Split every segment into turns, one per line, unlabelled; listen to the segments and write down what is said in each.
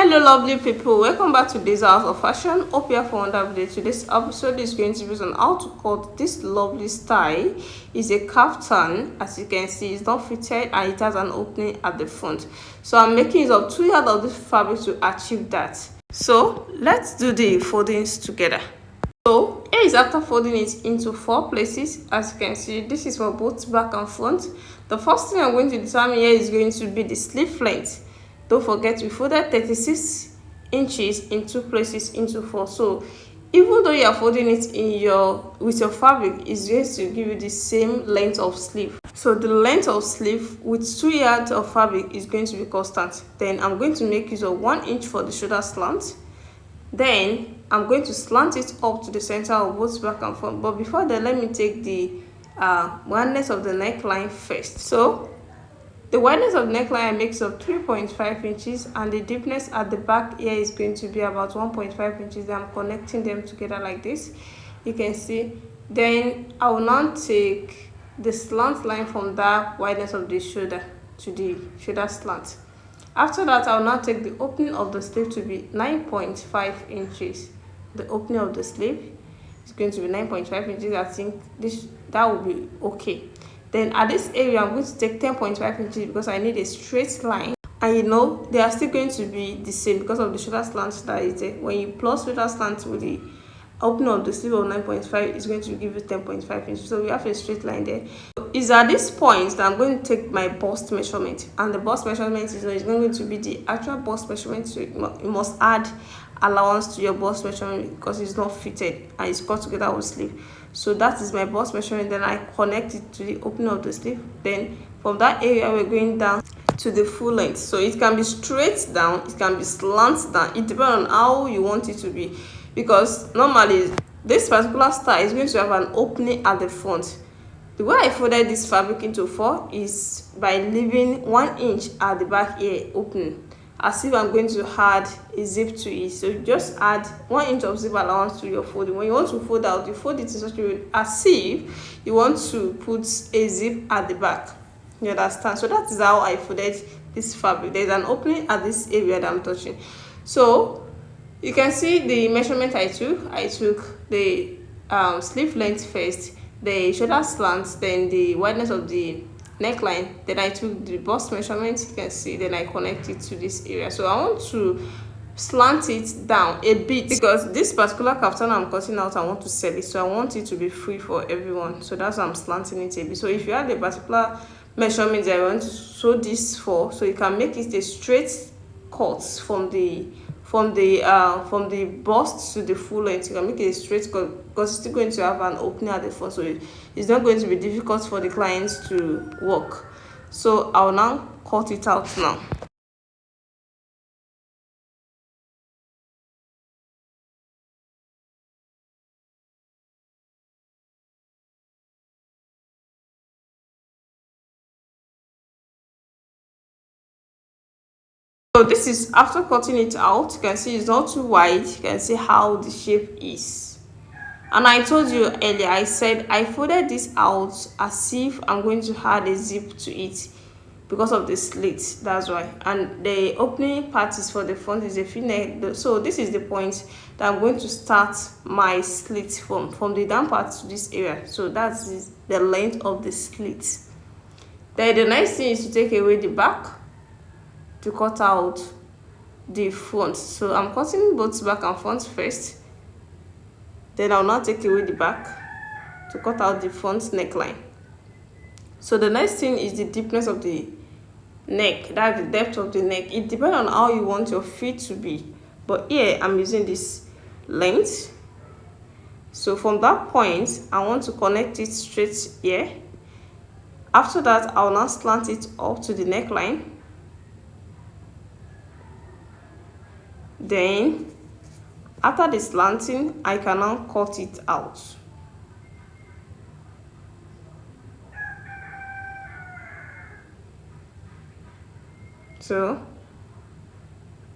Hello lovely people, welcome back to this house of fashion. Hope you have fun with video. Today's episode is going to be on how to cut this lovely style. It's a kaftan. As you can see, it's not fitted and it has an opening at the front, so I'm making use of 2 yards of this fabric to achieve that. So let's do the foldings together. So here is after folding it into 4 places. As you can see, this is for both back and front. The first thing I'm going to determine here is going to be the sleeve length. Don't forget we folded 36 inches in 2 places into 4. So even though you are folding it with your fabric, it's going to give you the same length of sleeve. So the length of sleeve with 2 yards of fabric is going to be constant. Then I'm going to make use of 1 inch for the shoulder slant. Then I'm going to slant it up to the center of both back and front. But before that, let me take the wideness of the neckline first. So the wideness of the neckline makes up 3.5 inches, and the deepness at the back here is going to be about 1.5 inches. Then I'm connecting them together like this. You can see. Then I will now take the slant line from that wideness of the shoulder to the shoulder slant. After that, I will now take the opening of the sleeve to be 9.5 inches. The opening of the sleeve is going to be 9.5 inches. I think that will be okay. Then at this area, I'm going to take 10.5 inches because I need a straight line. And they are still going to be the same because of the shoulder slant that is there. When you plus shoulder slant with the opening of the sleeve of 9.5, it's going to give you 10.5 inches. So we have a straight line there. It's at this point that I'm going to take my bust measurement, and the bust measurement is going to be the actual bust measurement. So you must add allowance to your bust measurement because it's not fitted and it's cut together with sleeve. So that is my bust measurement. Then I connect it to the opening of the sleeve. Then from that area, we're going down to the full length. So it can be straight down, it can be slant down. It depends on how you want it to be, because normally this particular style is going to have an opening at the front. The way I folded this fabric into 4 is by leaving 1 inch at the back here open, as if I'm going to add a zip to it. So you just add 1 inch of zip allowance to your folding. When you want to fold out, you fold it in such a way as if you want to put a zip at the back. You understand? So that is how I folded this fabric. There's an opening at this area that I'm touching. So you can see the measurement I took. I took the sleeve length first, the shoulder slant, then the wideness of the neckline, then I took the bust measurement. You can see, then I connect it to this area. So I want to slant it down a bit because this particular kaftan I'm cutting out, I want to sell it, so I want it to be free for everyone. So that's why I'm slanting it a bit. So if you have a particular measurement that I want to sew this for, so you can make it a straight cut from the bust to the full length. You can make it a straight cut because it's still going to have an opening at the front, so it's not going to be difficult for the clients to work. So I'll now cut it out now. So this is after cutting it out. You can see it's not too wide. You can see how the shape is. And I told you earlier, I said I folded this out as if I'm going to add a zip to it because of the slit. That's why. And the opening part is for the front, is a V-neck. So this is the point that I'm going to start my slit from the down part to this area. So that's the length of the slit. Then the next thing is to take away the back to cut out the front. So I'm cutting both back and front first. Then I'll now take away the back to cut out the front neckline. So the next thing is the deepness of the neck. That's the depth of the neck. It depends on how you want your feet to be. But here I'm using this length. So from that point, I want to connect it straight here. After that, I'll now slant it up to the neckline. Then after the slanting, I can now cut it out. So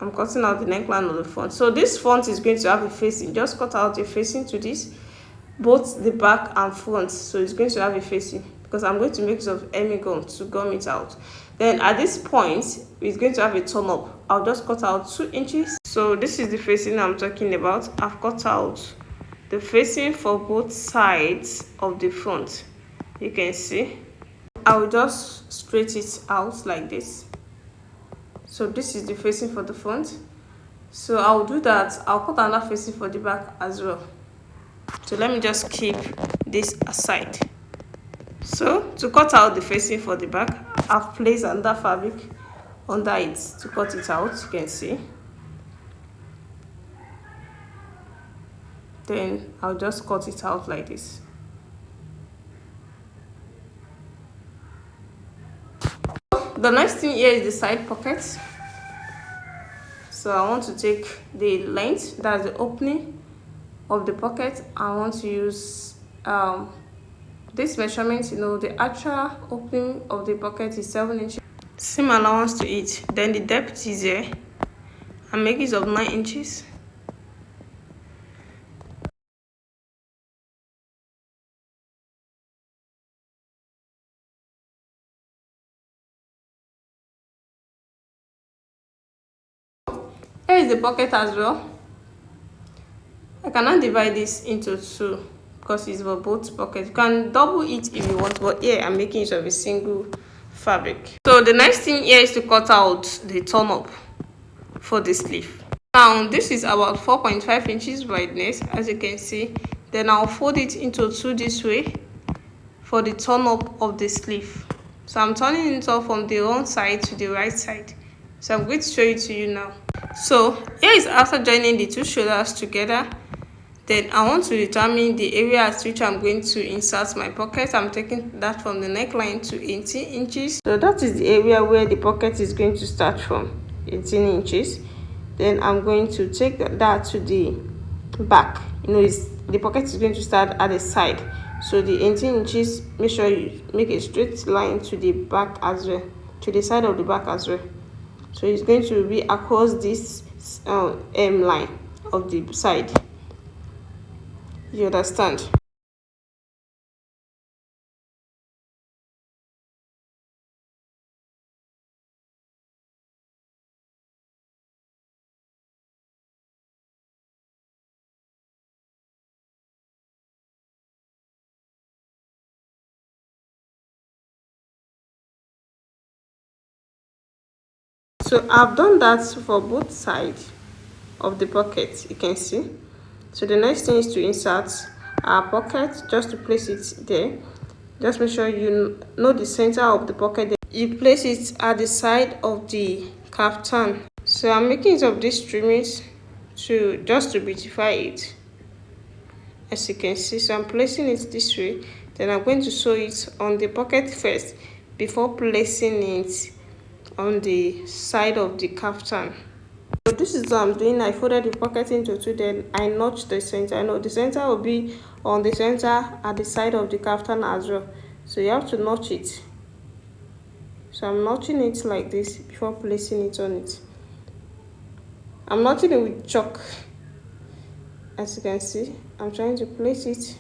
I'm cutting out the neckline of the front. So this front is going to have a facing. Just cut out a facing to this, both the back and front. So it's going to have a facing because I'm going to make use of hemming gum to gum it out. Then at this point, it's going to have a turn up. I'll just cut out 2 inches. So this is the facing I'm talking about. I've cut out the facing for both sides of the front. You can see. I will just straight it out like this. So this is the facing for the front. So I'll do that. I'll cut another facing for the back as well. So let me just keep this aside. So to cut out the facing for the back, I've placed another fabric under it to cut it out. You can see. Then I'll just cut it out like this. The next thing here is the side pocket. So I want to take the length, that's the opening of the pocket. I want to use this measurement. The actual opening of the pocket is 7 inches. Seam allowance to it. Then the depth is here. I'm making use of 9 inches. Here is the pocket as well. I cannot divide this into 2 because it's for both pockets. You can double it if you want, but here I'm making use of a single fabric. So the next thing here is to cut out the turn up for the sleeve. Now this is about 4.5 inches wideness, as you can see. Then I'll fold it into 2 this way for the turn up of the sleeve. So I'm turning it up from the wrong side to the right side. So I'm going to show it to you now. So here is after joining the 2 shoulders together. Then I want to determine the area at which I'm going to insert my pocket. I'm taking that from the neckline to 18 inches. So that is the area where the pocket is going to start from, 18 inches. Then I'm going to take that to the back. The pocket is going to start at the side. So the 18 inches, make sure you make a straight line to the back as well, to the side of the back as well. So it's going to be across this M line of the side. You understand? So I've done that for both sides of the pocket, you can see. So the next thing is to insert our pocket, just to place it there. Just make sure you know the center of the pocket. You place it at the side of the kaftan. So I'm making use of these trimmings just to beautify it, as you can see. So I'm placing it this way. Then I'm going to sew it on the pocket first before placing it on the side of the kaftan. So this is what I'm doing. I folded the pocket into 2, then I notched the center. I know the center will be on the center at the side of the kaftan as well. So you have to notch it. So I'm notching it like this before placing it on it. I'm notching it with chalk. As you can see, I'm trying to place it.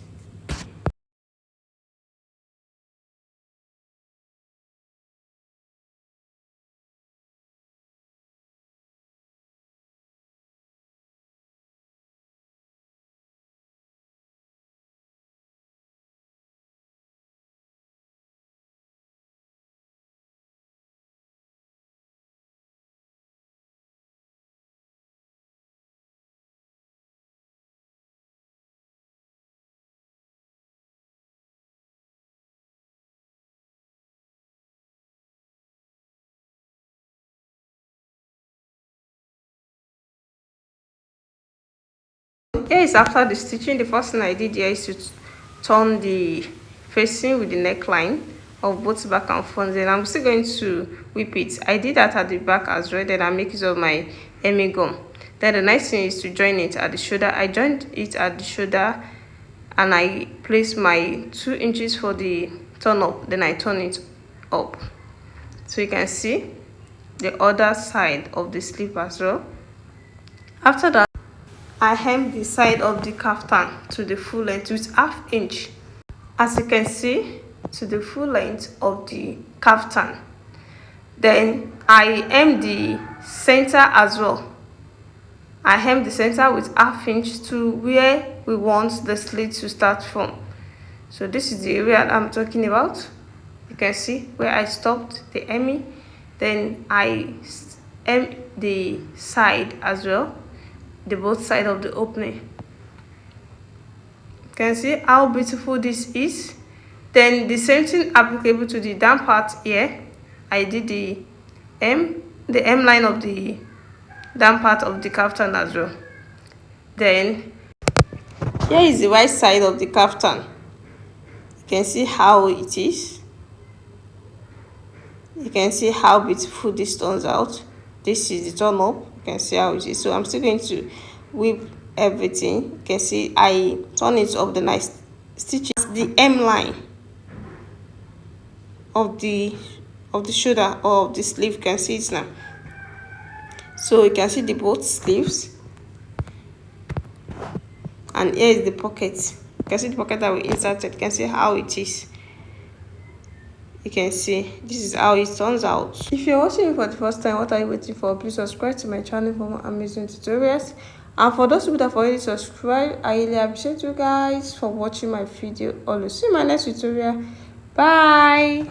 Here is after the stitching. The first thing I did here is to turn the facing with the neckline of both back and front. Then I'm still going to whip it. I did that at the back as well. Then I make use of my hemming gum. Then the next thing is to join it at the shoulder. I joined it at the shoulder and I place my 2 inches for the turn up. Then I turn it up. So you can see the other side of the sleeve as well. After that, I hem the side of the kaftan to the full length with 1/2 inch. As you can see, to the full length of the kaftan. Then I hem the center as well. I hem the center with 1/2 inch to where we want the slit to start from. So this is the area I'm talking about. You can see where I stopped the hemming. Then I hem the side as well, the both side of the opening. You can see how beautiful this is. Then the same thing applicable to the down part here. I did the hem line of the down part of the kaftan as well. Then here is the right side of the kaftan. You can see how it is. You can see how beautiful this turns out. This is the turn up. You can see how it is. So I'm still going to whip everything. You can see I turn it up, then I stitch the hem line of the shoulder or of the sleeve. You can see it now. So you can see the both sleeves, and here is the pocket. You can see the pocket that we inserted. You can see how it is. You can see this is how it turns out. If you're watching me for the first time, what are you waiting for? Please subscribe to my channel for more amazing tutorials. And for those people that have already subscribed, I really appreciate you guys for watching my video. Always see you in my next tutorial. Bye.